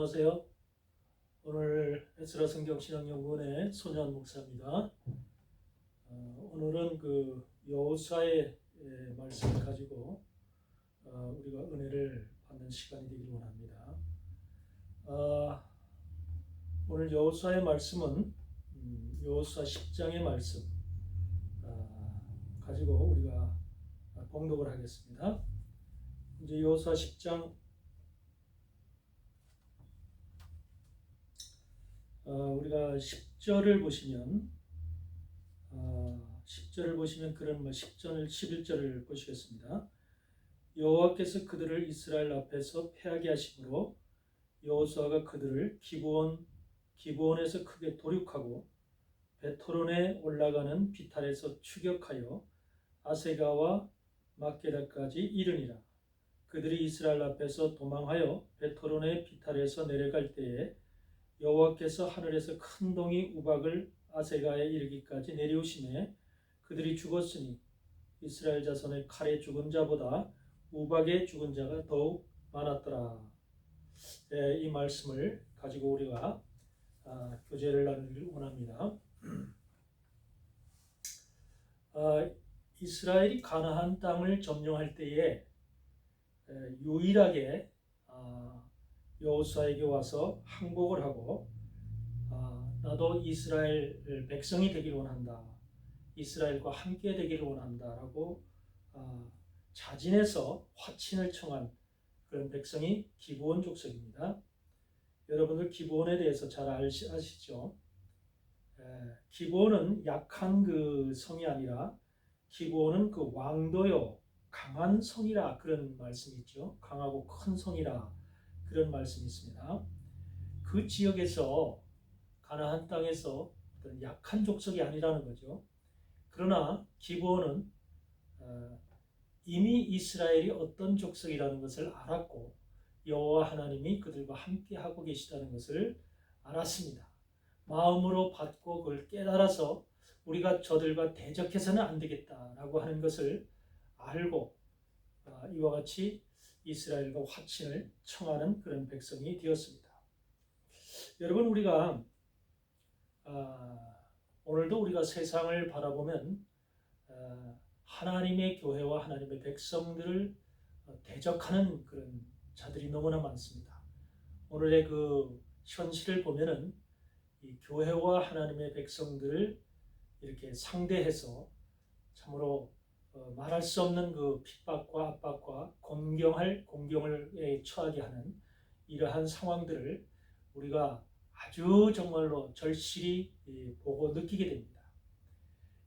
안녕하세요. 오늘 에스라 성경신학연구원의 손현 목사입니다. 오늘은 그 여호수아의 말씀을 가지고 우리가 은혜를 받는 시간이 되기를 원합니다. 오늘 여호수아의 말씀은 여호수아 10장의 말씀 가지고 우리가 봉독을 하겠습니다. 이제 여호수아 10장 우리가 10절을 보시면 10절을 보시면 그런 10절 11절을 보시겠습니다. 여호와께서 그들을 이스라엘 앞에서 패하게 하심으로 여호수아가 그들을 기브온에서 크게 도륙하고 베토론에 올라가는 비탈에서 추격하여 아세가와 막게다까지 이르니라. 그들이 이스라엘 앞에서 도망하여 베토론의 비탈에서 내려갈 때에 여호와께서 하늘에서 큰 동이 우박을 아세가에 이르기까지 내리우시매 그들이 죽었으니 이스라엘 자손의 칼에 죽은 자보다 우박에 죽은 자가 더욱 많았더라. 이 말씀을 가지고 우리가 교제를 나누기를 원합니다. 이스라엘이 가나안 땅을 점령할 때에 유일하게 여호수아에게 와서 항복을 하고 나도 이스라엘 백성이 되기를 원한다. 이스라엘과 함께 되기를 원한다. 라고 자진해서 화친을 청한 그런 백성이 기브온 족속입니다. 여러분들 기브온에 대해서 잘 아시죠? 기브온은 약한 그 성이 아니라 기브온은 그 왕도요 강한 성이라 그런 말씀이 있죠. 강하고 큰 성이라 그런 말씀이 있습니다. 그 지역에서 가나안 땅에서 어떤 약한 족속이 아니라는 거죠. 그러나 기브온은 이미 이스라엘이 어떤 족속이라는 것을 알았고 여호와 하나님이 그들과 함께 하고 계시다는 것을 알았습니다. 마음으로 받고 그걸 깨달아서 우리가 저들과 대적해서는 안 되겠다라고 하는 것을 알고 이와 같이 이스라엘과 화친을 청하는 그런 백성이 되었습니다. 여러분, 우리가 오늘도 우리가 세상을 바라보면 하나님의 교회와 하나님의 백성들을 대적하는 그런 자들이 너무나 많습니다. 오늘의 그 현실을 보면은 이 교회와 하나님의 백성들을 이렇게 상대해서 참으로 말할 수 없는 그 핍박과 압박과 공경을 처하게 하는 이러한 상황들을 우리가 아주 정말로 절실히 보고 느끼게 됩니다.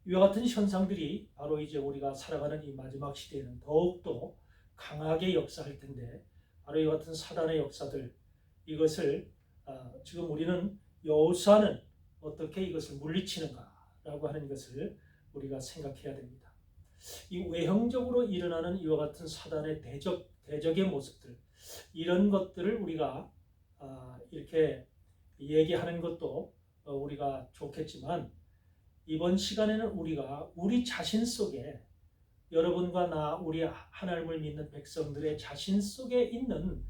이와 같은 현상들이 바로 이제 우리가 살아가는 이 마지막 시대에는 더욱더 강하게 역사할 텐데 바로 이와 같은 사단의 역사들 이것을 지금 우리는 여호수아는 어떻게 이것을 물리치는가라고 하는 것을 우리가 생각해야 됩니다. 이 외형적으로 일어나는 이와 같은 사단의 대적의 모습들 이런 것들을 우리가 이렇게 얘기하는 것도 우리가 좋겠지만 이번 시간에는 우리가 우리 자신 속에 여러분과 나 우리 하나님을 믿는 백성들의 자신 속에 있는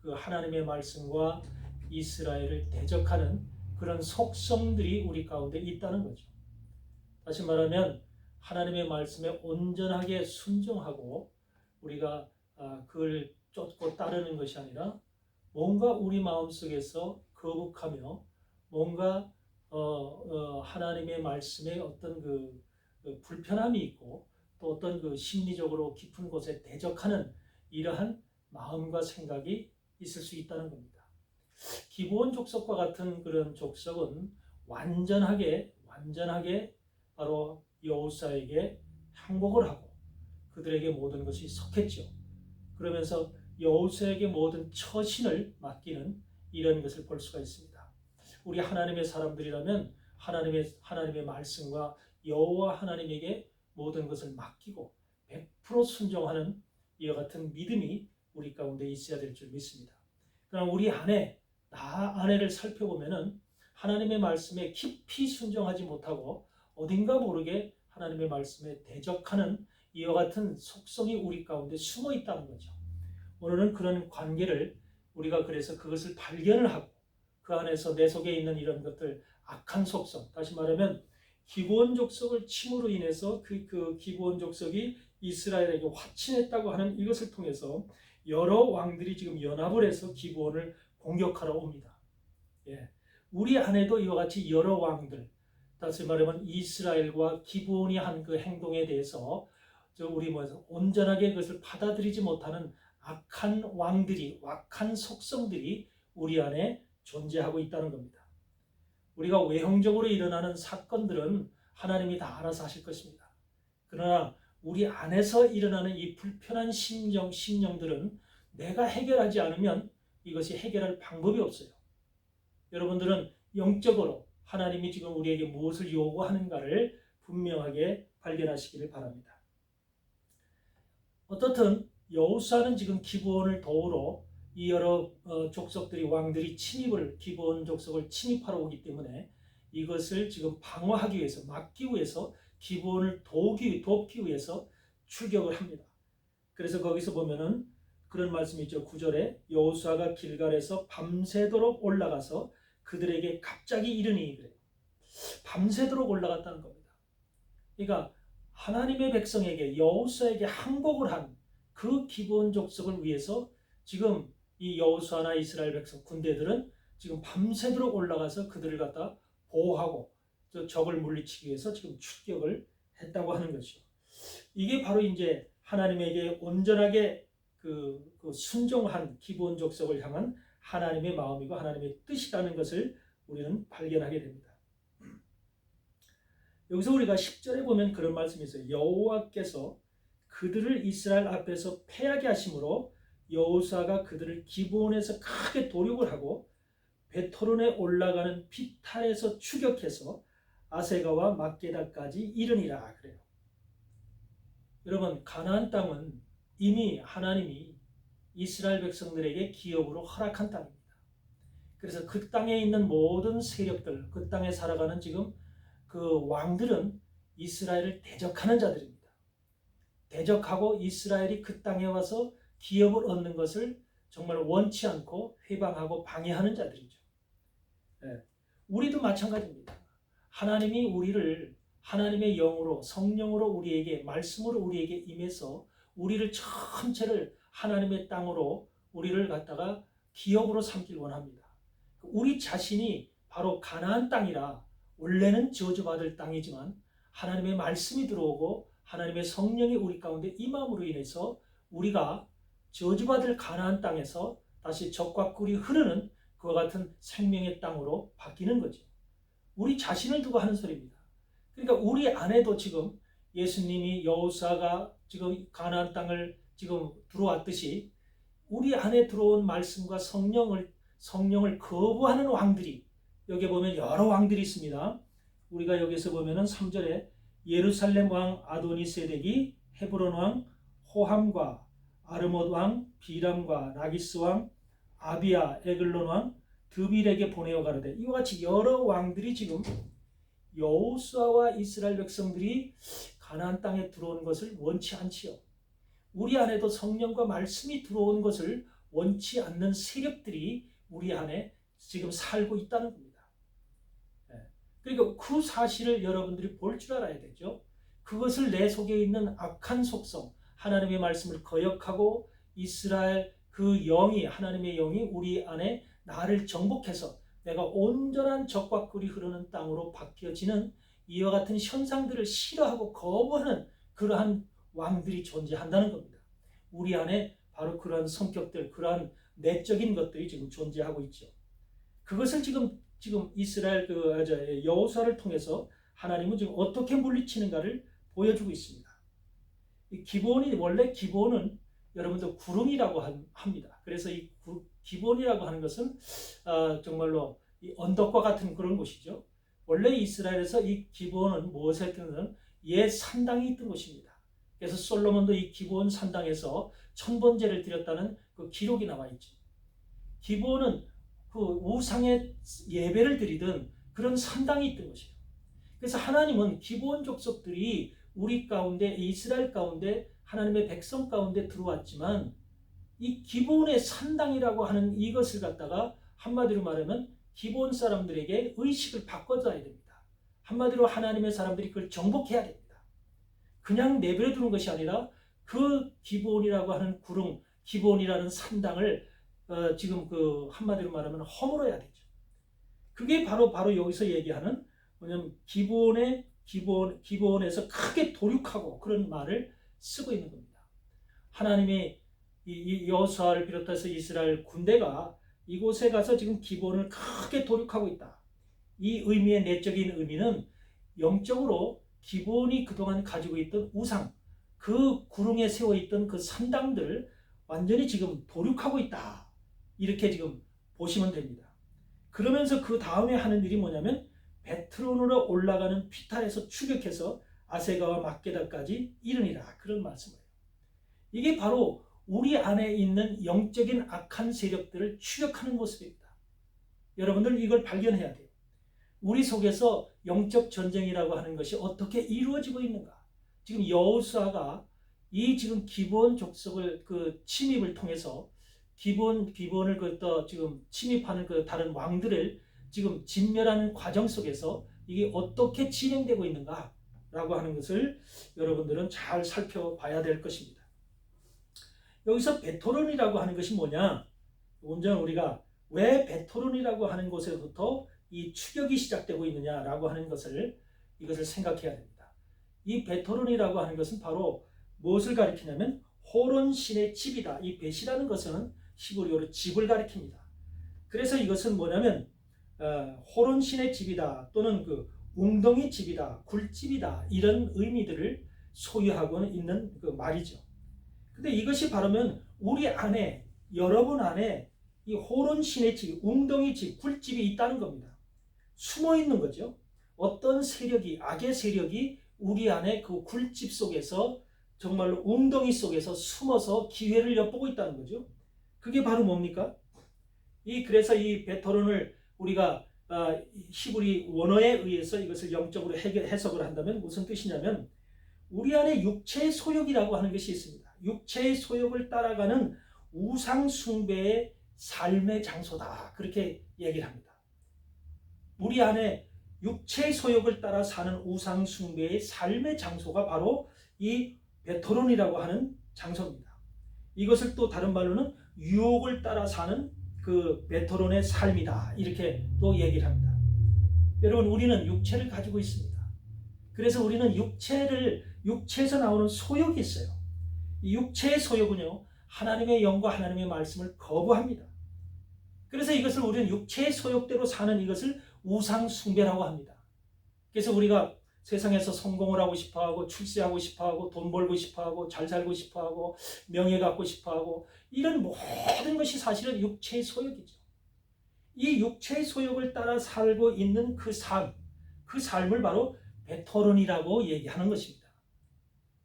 그 하나님의 말씀과 이스라엘을 대적하는 그런 속성들이 우리 가운데 있다는 거죠. 다시 말하면 하나님의 말씀에 온전하게 순종하고 우리가 그걸 쫓고 따르는 것이 아니라 뭔가 우리 마음속에서 거북하며 뭔가 하나님의 말씀에 어떤 그 불편함이 있고 또 어떤 그 심리적으로 깊은 곳에 대적하는 이러한 마음과 생각이 있을 수 있다는 겁니다. 기브온 족속과 같은 그런 족속은 완전하게 바로 여호수아에게 항복을 하고 그들에게 모든 것이 속했죠. 그러면서 여호수아에게 모든 처신을 맡기는 이런 것을 볼 수가 있습니다. 우리 하나님의 사람들이라면 하나님의 말씀과 여호와 하나님에게 모든 것을 맡기고 100% 순종하는 이와 같은 믿음이 우리 가운데 있어야 될 줄 믿습니다. 그러나 우리 나 안에를 살펴보면은 하나님의 말씀에 깊이 순종하지 못하고 어딘가 모르게 하나님의 말씀에 대적하는 이와 같은 속성이 우리 가운데 숨어 있다는 거죠. 오늘은 그런 관계를 우리가 그래서 그것을 발견을 하고 그 안에서 내 속에 있는 이런 것들 악한 속성, 다시 말하면 기브온 족속을 침으로 인해서 그 기브온 족속이 이스라엘에게 화친했다고 하는 이것을 통해서 여러 왕들이 지금 연합을 해서 기브온을 공격하러 옵니다. 예. 우리 안에도 이와 같이 여러 왕들, 다시 말하면 이스라엘과 기브온이 한 그 행동에 대해서 우리 온전하게 그것을 받아들이지 못하는 악한 왕들이, 악한 속성들이 우리 안에 존재하고 있다는 겁니다. 우리가 외형적으로 일어나는 사건들은 하나님이 다 알아서 하실 것입니다. 그러나 우리 안에서 일어나는 이 불편한 심령들은 내가 해결하지 않으면 이것이 해결할 방법이 없어요. 여러분들은 영적으로 하나님이 지금 우리에게 무엇을 요구하는가를 분명하게 발견하시기를 바랍니다. 어떻든 여호수아는 지금 기브온을 도우러 이 여러 족속들이 왕들이 기브온 족속을 침입하러 오기 때문에 이것을 지금 방어하기 위해서 막기 위해서 기브온을 돕기 위해서 출격을 합니다. 그래서 거기서 보면은 그런 말씀이 있죠. 9절에 여호수아가 길갈에서 밤새도록 올라가서 그들에게 갑자기 이르니, 그래요. 밤새도록 올라갔다는 겁니다. 그러니까 하나님의 백성에게, 여호수아에게 항복을 한 그 기브온 족속을 위해서 지금 이 여호수아나 이스라엘 백성 군대들은 지금 밤새도록 올라가서 그들을 갖다 보호하고 적을 물리치기 위해서 지금 출격을 했다고 하는 것이죠. 이게 바로 이제 하나님에게 온전하게 그 순종한 기브온 족속을 향한 하나님의 마음이고 하나님의 뜻이라는 것을 우리는 발견하게 됩니다. 여기서 우리가 10절에 보면 그런 말씀이 있어요. 여호와께서 그들을 이스라엘 앞에서 패하게 하심으로 여호수아가 그들을 기브온에서 크게 도륙을 하고 베토론에 올라가는 비탈에서 추격해서 아세가와 막게다까지 이르니라, 그래요. 여러분, 가나안 땅은 이미 하나님이 이스라엘 백성들에게 기업으로 허락한 땅입니다. 그래서 그 땅에 있는 모든 세력들, 그 땅에 살아가는 지금 그 왕들은 이스라엘을 대적하는 자들입니다. 대적하고 이스라엘이 그 땅에 와서 기업을 얻는 것을 정말 원치 않고 회방하고 방해하는 자들이죠. 네. 우리도 마찬가지입니다. 하나님이 우리를 하나님의 영으로, 성령으로 우리에게, 말씀으로 우리에게 임해서 우리를 전체를 하나님의 땅으로 우리를 갖다가 기업으로 삼길 원합니다. 우리 자신이 바로 가나안 땅이라 원래는 저주받을 땅이지만 하나님의 말씀이 들어오고 하나님의 성령이 우리 가운데 임함으로 인해서 우리가 저주받을 가나안 땅에서 다시 젖과 꿀이 흐르는 그와 같은 생명의 땅으로 바뀌는 거죠. 우리 자신을 두고 하는 소리입니다. 그러니까 우리 안에도 지금 예수님이 여호수아가 지금 가나안 땅을 지금 들어왔듯이 우리 안에 들어온 말씀과 성령을 거부하는 왕들이, 여기 보면 여러 왕들이 있습니다. 우리가 여기서 보면은 3절에 예루살렘 왕 아도니세덱이 헤브론 왕 호함과 아르못 왕 비람과 라기스 왕 아비야 에글론 왕 드빌에게 보내어 가로되, 이와 같이 여러 왕들이 지금 여호수아와 이스라엘 백성들이 가나안 땅에 들어오는 것을 원치 않지요. 우리 안에도 성령과 말씀이 들어온 것을 원치 않는 세력들이 우리 안에 지금 살고 있다는 겁니다. 그러니까 그 사실을 여러분들이 볼 줄 알아야 되죠. 그것을 내 속에 있는 악한 속성, 하나님의 말씀을 거역하고 이스라엘 그 영이, 하나님의 영이 우리 안에 나를 정복해서 내가 온전한 젖과 꿀이 흐르는 땅으로 바뀌어지는 이와 같은 현상들을 싫어하고 거부하는 그러한 왕들이 존재한다는 겁니다. 우리 안에 바로 그러한 성격들, 그러한 내적인 것들이 지금 존재하고 있죠. 그것을 지금 이스라엘 여호수아를 통해서 하나님은 지금 어떻게 물리치는가를 보여주고 있습니다. 원래 기브온은 여러분들 구름이라고 합니다. 그래서 이 기브온이라고 하는 것은 정말로 이 언덕과 같은 그런 곳이죠. 원래 이스라엘에서 이 기브온은 무엇을 했든 옛 산당이 있던 곳입니다. 그래서 솔로몬도 이 기브온 산당에서 천번제를 드렸다는 그 기록이 나와 있죠. 기브온은 그 우상의 예배를 드리던 그런 산당이 있던 것이에요. 그래서 하나님은 기브온 족속들이 우리 가운데, 이스라엘 가운데, 하나님의 백성 가운데 들어왔지만 이 기본의 산당이라고 하는 이것을 갖다가 한마디로 말하면 기본 사람들에게 의식을 바꿔줘야 됩니다. 한마디로 하나님의 사람들이 그걸 정복해야 됩니다. 그냥 내버려 두는 것이 아니라 그 기본이라고 하는 구릉, 기본이라는 산당을 지금 그 한마디로 말하면 허물어야 되죠. 그게 바로 여기서 얘기하는 뭐냐면 기본에서 크게 도륙하고 그런 말을 쓰고 있는 겁니다. 하나님의 이 여호수아를 비롯해서 이스라엘 군대가 이곳에 가서 지금 기본을 크게 도륙하고 있다. 이 의미의 내적인 의미는 영적으로 기본이 그동안 가지고 있던 우상, 그 구릉에 세워있던 그 산당들 완전히 지금 도륙하고 있다. 이렇게 지금 보시면 됩니다. 그러면서 그 다음에 하는 일이 뭐냐면 베트론으로 올라가는 피탈에서 추격해서 아세가와 막게다까지 이르니라. 그런 말씀이에요. 이게 바로 우리 안에 있는 영적인 악한 세력들을 추격하는 모습입니다. 여러분들 이걸 발견해야 돼요. 우리 속에서 영적 전쟁이라고 하는 것이 어떻게 이루어지고 있는가? 지금 여호수아가 이 지금 기본 족속을 그 침입을 통해서 기본을 지금 침입하는 그 다른 왕들을 지금 진멸하는 과정 속에서 이게 어떻게 진행되고 있는가라고 하는 것을 여러분들은 잘 살펴봐야 될 것입니다. 여기서 베토론이라고 하는 것이 뭐냐? 먼저 우리가 왜 베토론이라고 하는 곳에서부터 이 추격이 시작되고 있느냐라고 하는 이것을 생각해야 됩니다. 이 베토론이라고 하는 것은 바로 무엇을 가리키냐면 호론 신의 집이다. 이 벳이라는 것은 히브리어로 집을 가리킵니다. 그래서 이것은 뭐냐면 호론 신의 집이다 또는 그 웅덩이 집이다, 굴집이다 이런 의미들을 소유하고 있는 그 말이죠. 근데 이것이 바로면 우리 안에 여러분 안에 이 호론 신의 집, 웅덩이 집, 굴집이 있다는 겁니다. 숨어 있는 거죠. 어떤 세력이 악의 세력이 우리 안에 그 굴집 속에서 정말로 웅덩이 속에서 숨어서 기회를 엿보고 있다는 거죠. 그게 바로 뭡니까? 그래서 이 베토론을 우리가 히브리 원어에 의해서 이것을 영적으로 해석을 한다면 무슨 뜻이냐면 우리 안에 육체의 소욕이라고 하는 것이 있습니다. 육체의 소욕을 따라가는 우상 숭배의 삶의 장소다. 그렇게 얘기를 합니다. 우리 안에 육체의 소욕을 따라 사는 우상 숭배의 삶의 장소가 바로 이 베토론이라고 하는 장소입니다. 이것을 또 다른 말로는 유혹을 따라 사는 그 베토론의 삶이다. 이렇게 또 얘기를 합니다. 여러분 우리는 육체를 가지고 있습니다. 그래서 우리는 육체에서 나오는 소욕이 있어요. 이 육체의 소욕은요 하나님의 영과 하나님의 말씀을 거부합니다. 그래서 이것을 우리는 육체의 소욕대로 사는 이것을 우상 숭배라고 합니다. 그래서 우리가 세상에서 성공을 하고 싶어하고 출세하고 싶어하고 돈 벌고 싶어하고 잘 살고 싶어하고 명예 갖고 싶어하고 이런 모든 것이 사실은 육체의 소욕이죠. 이 육체의 소욕을 따라 살고 있는 그 삶을 바로 베토론이라고 얘기하는 것입니다.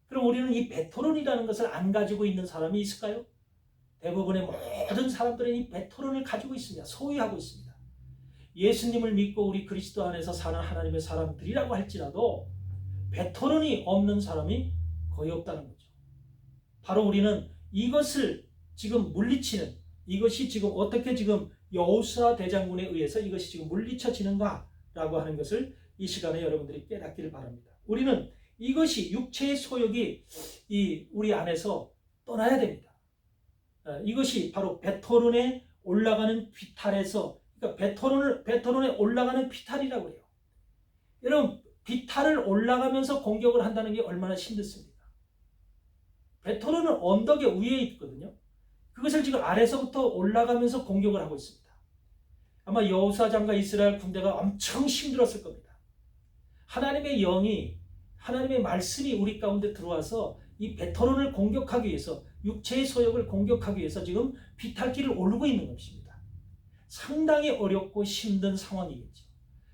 그럼 우리는 이 베토론이라는 것을 안 가지고 있는 사람이 있을까요? 대부분의 모든 사람들은 이 베토론을 가지고 있습니다. 소유하고 있습니다. 예수님을 믿고 우리 그리스도 안에서 사는 하나님의 사람들이라고 할지라도 베토론이 없는 사람이 거의 없다는 거죠. 바로 우리는 이것을 지금 물리치는 이것이 지금 어떻게 지금 여호수아 대장군에 의해서 이것이 지금 물리쳐지는가라고 하는 것을 이 시간에 여러분들이 깨닫기를 바랍니다. 우리는 이것이 육체의 소욕이 우리 안에서 떠나야 됩니다. 이것이 바로 베토론에 올라가는 비탈에서 그러니까 베토론에 올라가는 비탈이라고 해요. 여러분 비탈을 올라가면서 공격을 한다는 게 얼마나 힘들습니까? 베토론은 언덕의 위에 있거든요. 그것을 지금 아래서부터 올라가면서 공격을 하고 있습니다. 아마 여호수아 장과 이스라엘 군대가 엄청 힘들었을 겁니다. 하나님의 영이 하나님의 말씀이 우리 가운데 들어와서 이 베토론을 공격하기 위해서 육체의 소욕을 공격하기 위해서 지금 비탈길을 오르고 있는 것입니다. 상당히 어렵고 힘든 상황이겠죠.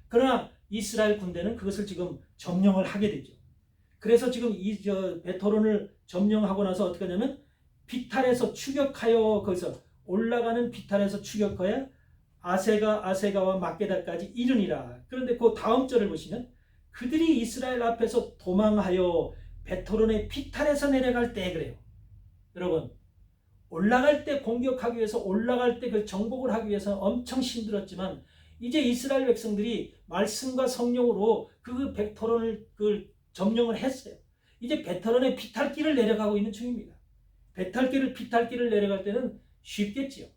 그러나 이스라엘 군대는 그것을 지금 점령을 하게 되죠. 그래서 지금 베토론을 점령하고 나서 어떻게 하냐면 비탈에서 추격하여 거기서 올라가는 비탈에서 추격하여 아세가와 막게다까지 이르니라. 그런데 그 다음 절을 보시면 그들이 이스라엘 앞에서 도망하여 베토론의 비탈에서 내려갈 때 그래요. 여러분 올라갈 때 공격하기 위해서 올라갈 때 그 정복을 하기 위해서 엄청 힘들었지만 이제 이스라엘 백성들이 말씀과 성령으로 그 벳호론을 점령을 했어요. 이제 벳호론의 비탈길을 내려가고 있는 중입니다. 비탈길을 내려갈 때는 쉽겠지요.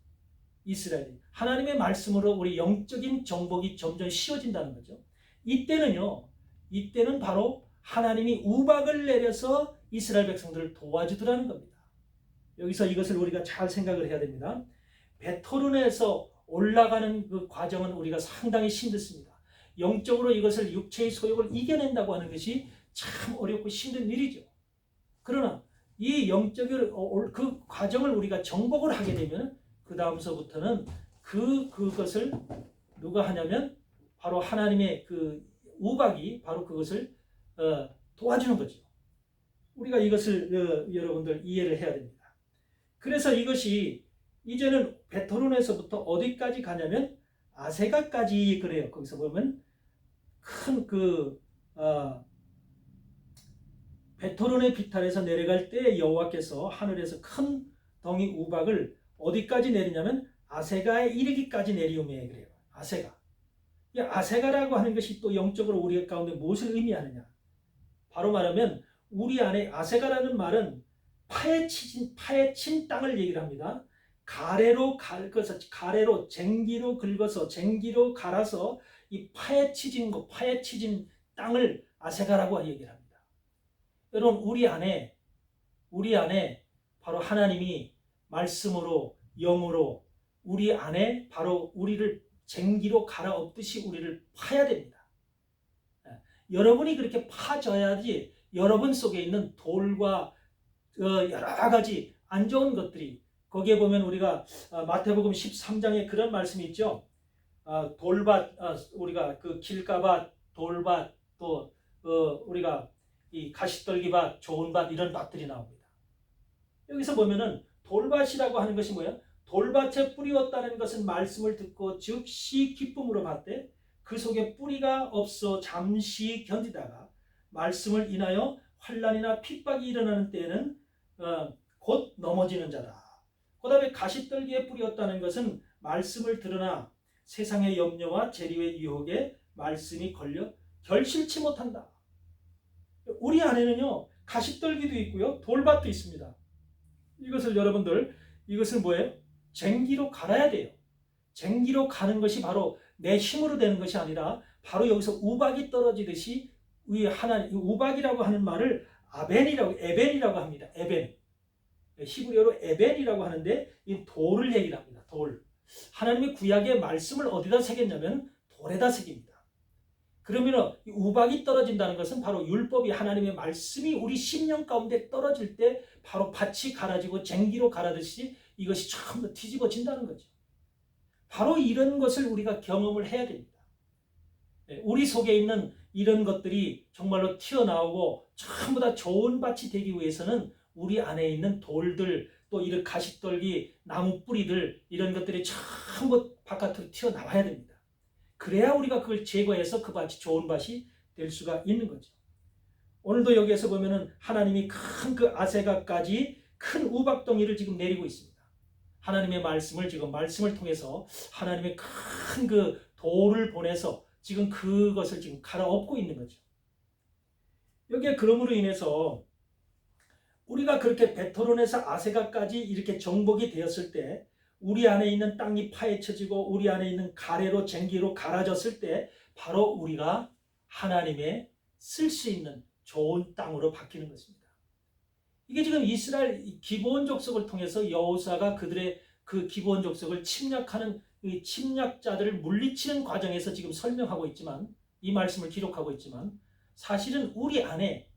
이스라엘이 하나님의 말씀으로 우리 영적인 정복이 점점 쉬워진다는 거죠. 이때는 바로 하나님이 우박을 내려서 이스라엘 백성들을 도와주더라는 겁니다. 여기서 이것을 우리가 잘 생각을 해야 됩니다. 벳호론에서 올라가는 그 과정은 우리가 상당히 힘들습니다. 영적으로 이것을 육체의 소욕을 이겨낸다고 하는 것이 참 어렵고 힘든 일이죠. 그러나 이 영적인 그 과정을 우리가 정복을 하게 되면 그 다음서부터는 그것을 누가 하냐면 바로 하나님의 그 우박이 바로 그것을 도와주는 거죠. 우리가 이것을 여러분들 이해를 해야 됩니다. 그래서 이것이 이제는 벳호론에서부터 어디까지 가냐면 아세가까지 그래요. 거기서 보면 큰 벳호론의 비탈에서 내려갈 때 여호와께서 하늘에서 큰 덩이 우박을 어디까지 내리냐면 아세가에 이르기까지 내리오매 그래요. 아세가. 이 아세가라고 하는 것이 또 영적으로 우리 가운데 무엇을 의미하느냐? 바로 말하면 우리 안에 아세가라는 말은 파헤친 땅을 얘기를 합니다. 가래로 쟁기로 긁어서 쟁기로 갈아서 이 파헤쳐진 땅을 아세가라고 얘기를 합니다. 여러분 우리 안에 바로 하나님이 말씀으로 영으로 우리 안에 바로 우리를 쟁기로 갈아엎듯이 우리를 파야 됩니다. 여러분이 그렇게 파져야지 여러분 속에 있는 돌과 여러 가지 안 좋은 것들이 거기에 보면 우리가 마태복음 13장에 그런 말씀이 있죠. 돌밭 우리가 그 길가밭, 돌밭 또 우리가 이 가시떨기밭, 좋은 밭 이런 밭들이 나옵니다. 여기서 보면은 돌밭이라고 하는 것이 뭐야? 돌밭에 뿌리었다는 것은 말씀을 듣고 즉시 기쁨으로 받되 그 속에 뿌리가 없어 잠시 견디다가 말씀을 인하여 환난이나 핍박이 일어나는 때에는 곧 넘어지는 자다. 그 다음에 가시떨기에 뿌리었다는 것은 말씀을 들으나 세상의 염려와 재리의 유혹에 말씀이 걸려 결실치 못한다. 우리 안에는요 가시떨기도 있고요 돌밭도 있습니다. 이것을 뭐예요? 쟁기로 갈아야 돼요. 쟁기로 가는 것이 바로 내 힘으로 되는 것이 아니라 바로 여기서 우박이 떨어지듯이 하나님 우박이라고 하는 말을 에벤이라고 합니다. 에벤. 히브리어로 에벤이라고 하는데 이 돌을 얘기를 합니다. 돌. 하나님의 구약의 말씀을 어디다 새겼냐면 돌에다 새깁니다. 그러면 우박이 떨어진다는 것은 바로 율법이 하나님의 말씀이 우리 심령 가운데 떨어질 때 바로 밭이 갈아지고 쟁기로 갈아듯이 이것이 전부 뒤집어진다는 거죠. 바로 이런 것을 우리가 경험을 해야 됩니다. 우리 속에 있는 이런 것들이 정말로 튀어나오고 전부 다 좋은 밭이 되기 위해서는 우리 안에 있는 돌들 또 이런 가시떨기 나무 뿌리들 이런 것들이 전부 바깥으로 튀어나와야 됩니다. 그래야 우리가 그걸 제거해서 그 밭이 좋은 밭이 될 수가 있는 거죠. 오늘도 여기에서 보면은 하나님이 큰 그 아세가까지 큰 우박덩이를 지금 내리고 있습니다. 하나님의 말씀을 통해서 하나님의 큰 그 돌을 보내서 지금 그것을 지금 갈아엎고 있는 거죠. 여기에 그러므로 인해서 우리가 그렇게 벳호론에서 아세가까지 이렇게 정복이 되었을 때 우리 안에 있는 땅이 파헤쳐지고 우리 안에 있는 가래로 쟁기로 갈아졌을 때 바로 우리가 하나님의 쓸 수 있는 좋은 땅으로 바뀌는 것입니다. 이게 지금 이스라엘 기브온 족속을 통해서 여호수아가 그들의 그 기브온 족속을 침략하는 이 침략자들을 물리치는 과정에서 지금 설명하고 있지만 이 말씀을 기록하고 있지만 사실은 우리 안에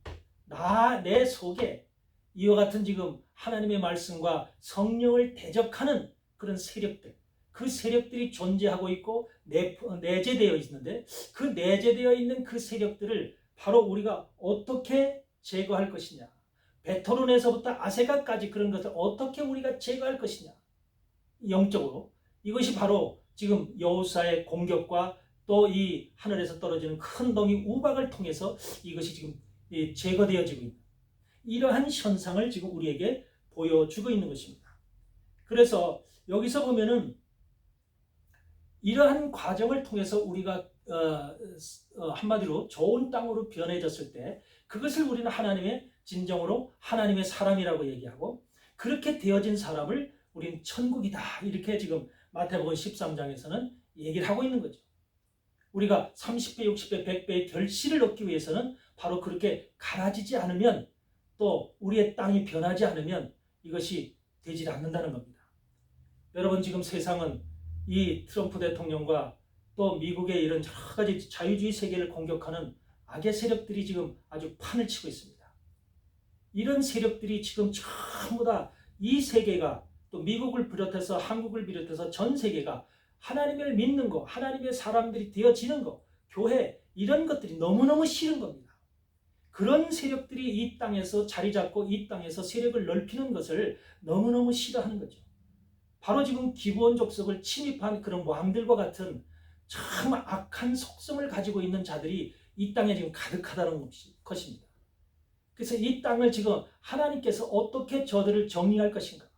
내 속에 이와 같은 지금 하나님의 말씀과 성령을 대적하는 그런 세력들, 그 세력들이 존재하고 있고 내재되어 있는데 그 내재되어 있는 그 세력들을 바로 우리가 어떻게 제거할 것이냐, 벳호론에서부터 아세가까지 그런 것을 어떻게 우리가 제거할 것이냐, 영적으로 이것이 바로 지금 여호수아의 공격과 또 이 하늘에서 떨어지는 큰 덩이 우박을 통해서 이것이 지금 제거되어지고 있는 이러한 현상을 지금 우리에게 보여주고 있는 것입니다. 그래서 여기서 보면은 이러한 과정을 통해서 우리가 한마디로 좋은 땅으로 변해졌을 때 그것을 우리는 하나님의 진정으로 하나님의 사람이라고 얘기하고, 그렇게 되어진 사람을 우리는 천국이다 이렇게 지금 마태복음 13장에서는 얘기를 하고 있는 거죠. 우리가 30배, 60배, 100배의 결실을 얻기 위해서는 바로 그렇게 갈아지지 않으면, 또 우리의 땅이 변하지 않으면 이것이 되지 않는다는 겁니다. 여러분, 지금 세상은 이 트럼프 대통령과 또 미국의 이런 여러 가지 자유주의 세계를 공격하는 악의 세력들이 지금 아주 판을 치고 있습니다. 이런 세력들이 지금 전부 다 이 세계가, 또 미국을 비롯해서 한국을 비롯해서 전 세계가 하나님을 믿는 거, 하나님의 사람들이 되어지는 거, 교회, 이런 것들이 너무너무 싫은 겁니다. 그런 세력들이 이 땅에서 자리 잡고 이 땅에서 세력을 넓히는 것을 너무너무 싫어하는 거죠. 바로 지금 기브온 족속을 침입한 그런 왕들과 같은 참 악한 속성을 가지고 있는 자들이 이 땅에 지금 가득하다는 것입니다. 그래서 이 땅을 지금 하나님께서 어떻게 저들을 정리할 것인가.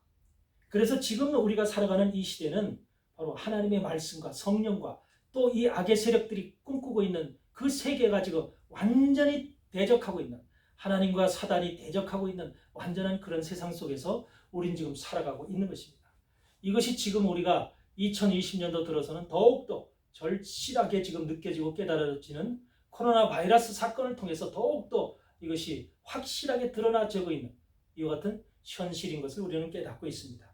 그래서 지금 우리가 살아가는 이 시대는 바로 하나님의 말씀과 성령과 또 이 악의 세력들이 꿈꾸고 있는 그 세계가 지금 완전히 대적하고 있는, 하나님과 사단이 대적하고 있는 완전한 그런 세상 속에서 우린 지금 살아가고 있는 것입니다. 이것이 지금 우리가 2020년도 들어서는 더욱더 절실하게 지금 느껴지고 깨달아지는 코로나 바이러스 사건을 통해서 더욱더 이것이 확실하게 드러나지고 있는 이와 같은 현실인 것을 우리는 깨닫고 있습니다.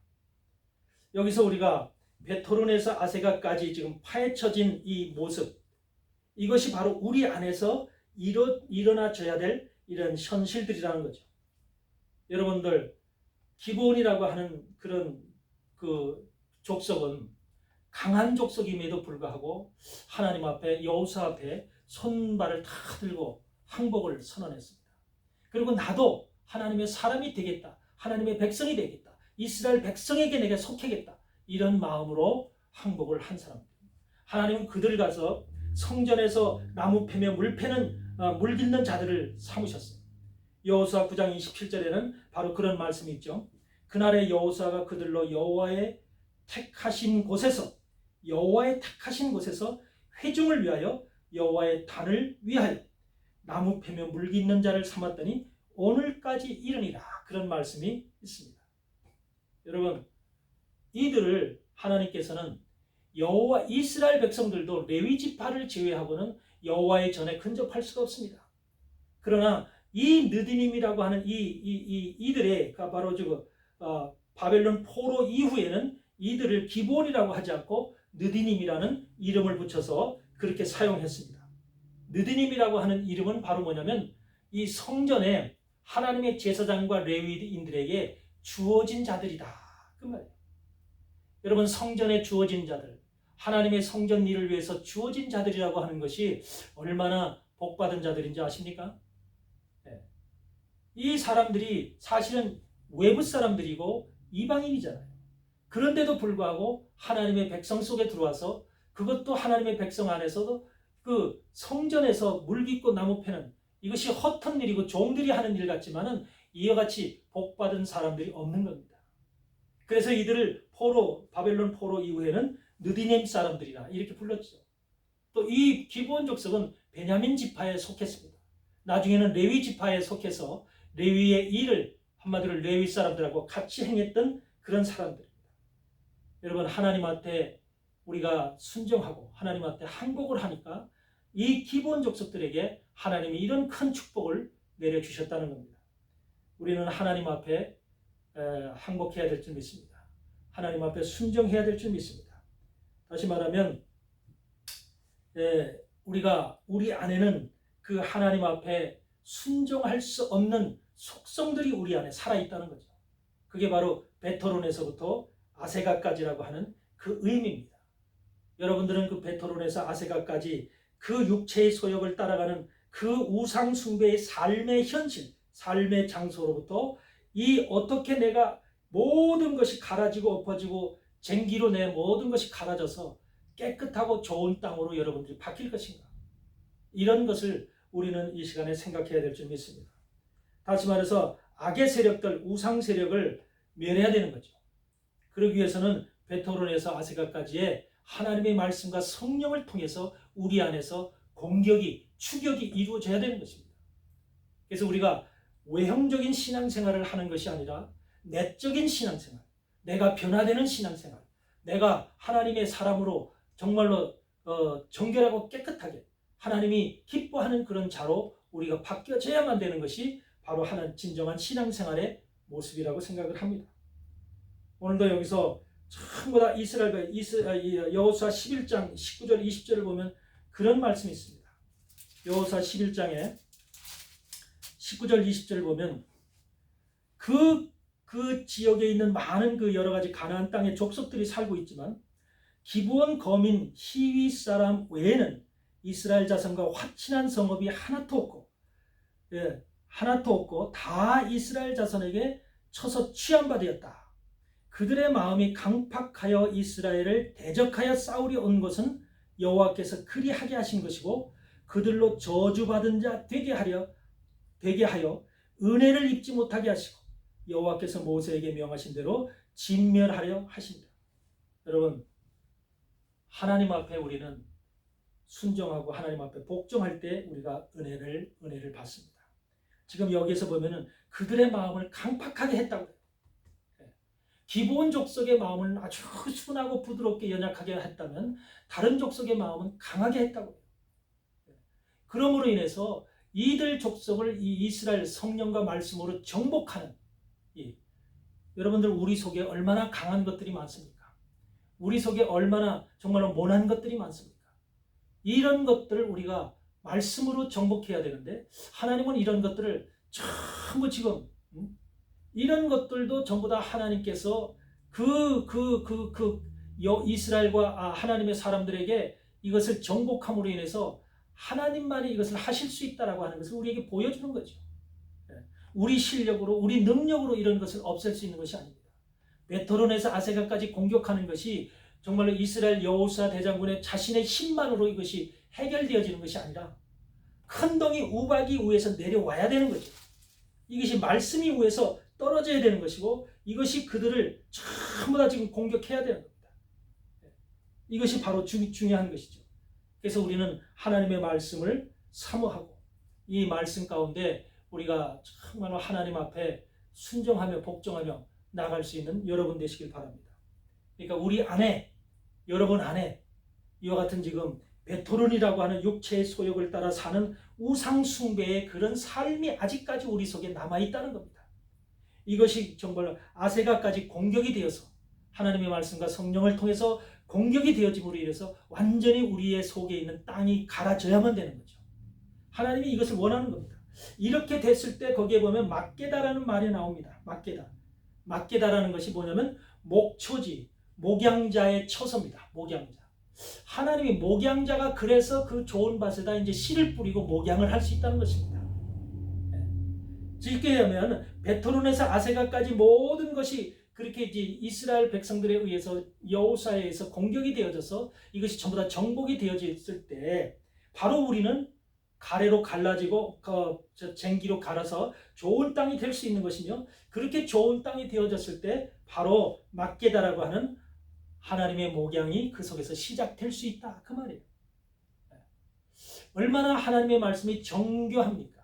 여기서 우리가 베토론에서 아세가까지 지금 파헤쳐진 이 모습, 이것이 바로 우리 안에서 일어나줘야 될 이런 현실들이라는 거죠. 여러분들, 기브온이라고 하는 그런 그 족속은 강한 족속임에도 불구하고 하나님 앞에, 여호수아 앞에 손발을 다 들고 항복을 선언했습니다. 그리고 나도 하나님의 사람이 되겠다, 하나님의 백성이 되겠다, 이스라엘 백성에게 내가 속하겠다, 이런 마음으로 항복을 한 사람들입니다. 하나님은 그들을 가서 성전에서 나무 패며 물 깃는 자들을 삼으셨어요. 여호수아 9장 27절에는 바로 그런 말씀이 있죠. 그날에 여호수아가 그들로 여호와의 택하신 곳에서 회중을 위하여 여호와의 단을 위하여 나무 패며 물 깃는 자를 삼았더니 오늘까지 이르니라, 그런 말씀이 있습니다. 여러분, 이들을 하나님께서는 여호와, 이스라엘 백성들도 레위 지파를 제외하고는 여호와의 전에 근접할 수가 없습니다. 그러나 이 느디님이라고 하는 이들의 바로 바벨론 포로 이후에는 이들을 기브온이라고 하지 않고 느디님이라는 이름을 붙여서 그렇게 사용했습니다. 느디님이라고 하는 이름은 바로 뭐냐면 이 성전에 하나님의 제사장과 레위인들에게 주어진 자들이다, 그 말이에요. 여러분, 성전에 주어진 자들, 하나님의 성전 일을 위해서 주어진 자들이라고 하는 것이 얼마나 복받은 자들인지 아십니까? 네. 이 사람들이 사실은 외부 사람들이고 이방인이잖아요. 그런데도 불구하고 하나님의 백성 속에 들어와서, 그것도 하나님의 백성 안에서도 그 성전에서 물 깃고 나무 패는, 이것이 허튼 일이고 종들이 하는 일 같지만은 이와 같이 복받은 사람들이 없는 겁니다. 그래서 이들을 바벨론 포로 이후에는 느디님 사람들이라 이렇게 불렀죠. 또 이 기브온 족속은 베냐민 지파에 속했습니다. 나중에는 레위 지파에 속해서 레위의 일을, 한마디로 레위 사람들하고 같이 행했던 그런 사람들입니다. 여러분, 하나님 앞에 우리가 순종하고 하나님 앞에 항복을 하니까 이 기브온 족속들에게 하나님이 이런 큰 축복을 내려주셨다는 겁니다. 우리는 하나님 앞에 항복해야 될 줄 믿습니다. 하나님 앞에 순종해야 될 줄 믿습니다. 다시 말하면 우리가 우리 안에는 그 하나님 앞에 순종할 수 없는 속성들이 우리 안에 살아있다는 거죠. 그게 바로 베토론에서부터 아세가까지라고 하는 그 의미입니다. 여러분들은 그 베토론에서 아세가까지 그 육체의 소욕을 따라가는 그 우상 숭배의 삶의 현실, 삶의 장소로부터 이 어떻게 내가 모든 것이 갈아지고 엎어지고 쟁기로 내 모든 것이 갈아져서 깨끗하고 좋은 땅으로 여러분들이 바뀔 것인가, 이런 것을 우리는 이 시간에 생각해야 될 줄 믿습니다. 다시 말해서 악의 세력들, 우상 세력을 멸해야 되는 거죠. 그러기 위해서는 베토론에서 아세가까지의 하나님의 말씀과 성령을 통해서 우리 안에서 공격이, 추격이 이루어져야 되는 것입니다. 그래서 우리가 외형적인 신앙생활을 하는 것이 아니라 내적인 신앙생활, 내가 변화되는 신앙생활, 내가 하나님의 사람으로 정말로 정결하고 깨끗하게 하나님이 기뻐하는 그런 자로 우리가 바뀌어져야만 되는 것이 바로 진정한 신앙생활의 모습이라고 생각을 합니다. 오늘도 여기서 전부 다 여호수아 11장 19절 20절을 보면 그런 말씀이 있습니다. 여호수아 11장에 19절 20절을 보면 그 지역에 있는 많은 그 여러 가지 가나안 땅의 족속들이 살고 있지만 기브온 거민 히위 사람 외에는 이스라엘 자손과 화친한 성읍이 하나도 없고 다 이스라엘 자손에게 쳐서 취한 바 되었다. 그들의 마음이 강팍하여 이스라엘을 대적하여 싸우려 온 것은 여호와께서 그리하게 하신 것이고 그들로 저주받은 자 되게 하여 은혜를 입지 못하게 하시고 여호와께서 모세에게 명하신 대로 진멸하려 하신다. 여러분, 하나님 앞에 우리는 순종하고 하나님 앞에 복종할 때 우리가 은혜를 받습니다. 지금 여기에서 보면은 그들의 마음을 강팍하게 했다고 해요. 기브온 족속의 마음을 아주 순하고 부드럽게 연약하게 했다면 다른 족속의 마음은 강하게 했다고 해요. 그러므로 인해서 이들 족속을 이 이스라엘 성령과 말씀으로 정복하는 여러분들 우리 속에 얼마나 강한 것들이 많습니까? 우리 속에 얼마나 정말로 모난 것들이 많습니까? 이런 것들을 우리가 말씀으로 정복해야 되는데 하나님은 이런 것들을 전부 지금 이런 것들도 전부 다 하나님께서 이스라엘과 하나님의 사람들에게 이것을 정복함으로 인해서 하나님만이 이것을 하실 수 있다라고 하는 것을 우리에게 보여주는 거죠. 우리 실력으로, 우리 능력으로 이런 것을 없앨 수 있는 것이 아닙니다. 베토론에서 아세가까지 공격하는 것이 정말로 이스라엘 여호수아 대장군의 자신의 힘만으로 이것이 해결되어지는 것이 아니라 큰 덩이 우박이 위에서 내려와야 되는 거죠. 이것이 말씀이 위에서 떨어져야 되는 것이고 이것이 그들을 전부 다 지금 공격해야 되는 겁니다. 이것이 바로 중요한 것이죠. 그래서 우리는 하나님의 말씀을 사모하고 이 말씀 가운데 우리가 정말로 하나님 앞에 순종하며 복종하며 나갈 수 있는 여러분 되시길 바랍니다. 그러니까 우리 안에, 여러분 안에 이와 같은 지금 베토론이라고 하는 육체의 소욕을 따라 사는 우상 숭배의 그런 삶이 아직까지 우리 속에 남아있다는 겁니다. 이것이 정말 아세가까지 공격이 되어서 하나님의 말씀과 성령을 통해서 공격이 되어짐으로 인해서 완전히 우리의 속에 있는 땅이 갈아져야만 되는 거죠. 하나님이 이것을 원하는 겁니다. 이렇게 됐을 때 거기에 보면 막게다라는 말이 나옵니다. 막게다라는 것이 뭐냐면 목초지, 목양자의 처소입니다. 목양자. 하나님이 목양자가 그래서 그 좋은 밭에다 이제 씨를 뿌리고 목양을 할 수 있다는 것입니다. 쉽게 하면 베토론에서 아세가까지 모든 것이 그렇게 이제 이스라엘 백성들에 의해서 여호수아에 의해서 공격이 되어져서 이것이 전부 다 정복이 되어졌을 때 바로 우리는 가래로 갈라지고 쟁기로 갈아서 좋은 땅이 될 수 있는 것이며 그렇게 좋은 땅이 되어졌을 때 바로 막게다라고 하는 하나님의 목양이 그 속에서 시작될 수 있다 그 말이에요. 얼마나 하나님의 말씀이 정교합니까?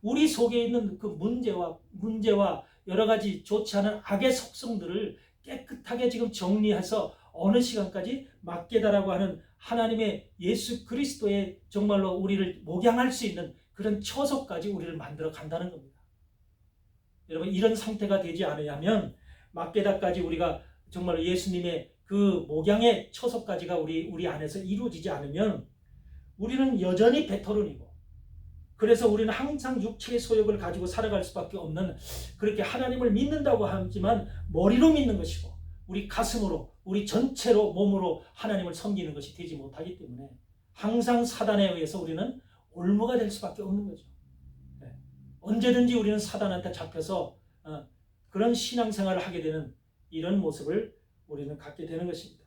우리 속에 있는 그 문제와 여러 가지 좋지 않은 악의 속성들을 깨끗하게 지금 정리해서 어느 시간까지 막게다라고 하는 하나님의 예수 그리스도의 정말로 우리를 목양할 수 있는 그런 처소까지 우리를 만들어 간다는 겁니다. 여러분 이런 상태가 되지 않으면 막게다까지 우리가 정말 예수님의 그 목양의 처소까지가 우리 안에서 이루어지지 않으면 우리는 여전히 베토론이고 그래서 우리는 항상 육체의 소욕을 가지고 살아갈 수밖에 없는 그렇게 하나님을 믿는다고 하지만 머리로 믿는 것이고 우리 가슴으로 우리 전체로 몸으로 하나님을 섬기는 것이 되지 못하기 때문에 항상 사단에 의해서 우리는 올무가 될 수밖에 없는 거죠. 언제든지 우리는 사단한테 잡혀서 그런 신앙생활을 하게 되는 이런 모습을 우리는 갖게 되는 것입니다.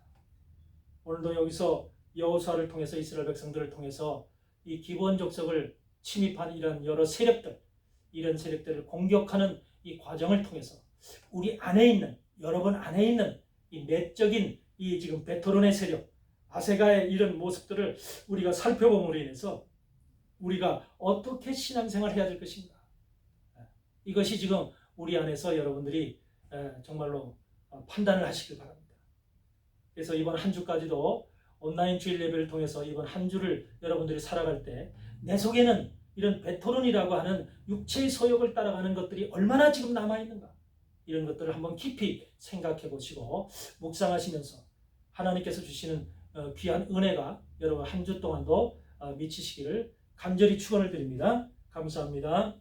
오늘도 여기서 여호수아를 통해서 이스라엘 백성들을 통해서 이 기브온 족속을 침입한 이런 여러 세력들, 이런 세력들을 공격하는 이 과정을 통해서 우리 안에 있는, 여러분 안에 있는 이 내적인 이 지금 베토론의 세력, 아세가의 이런 모습들을 우리가 살펴봄으로 인해서 우리가 어떻게 신앙생활을 해야 될 것인가. 이것이 지금 우리 안에서 여러분들이 정말로 판단을 하시길 바랍니다. 그래서 이번 한 주까지도 온라인 주일 예배를 통해서 이번 한 주를 여러분들이 살아갈 때 내 속에는 이런 베토론이라고 하는 육체의 소욕을 따라가는 것들이 얼마나 지금 남아있는가, 이런 것들을 한번 깊이 생각해 보시고 묵상하시면서 하나님께서 주시는 귀한 은혜가 여러분 한 주 동안도 미치시기를 간절히 축원을 드립니다. 감사합니다.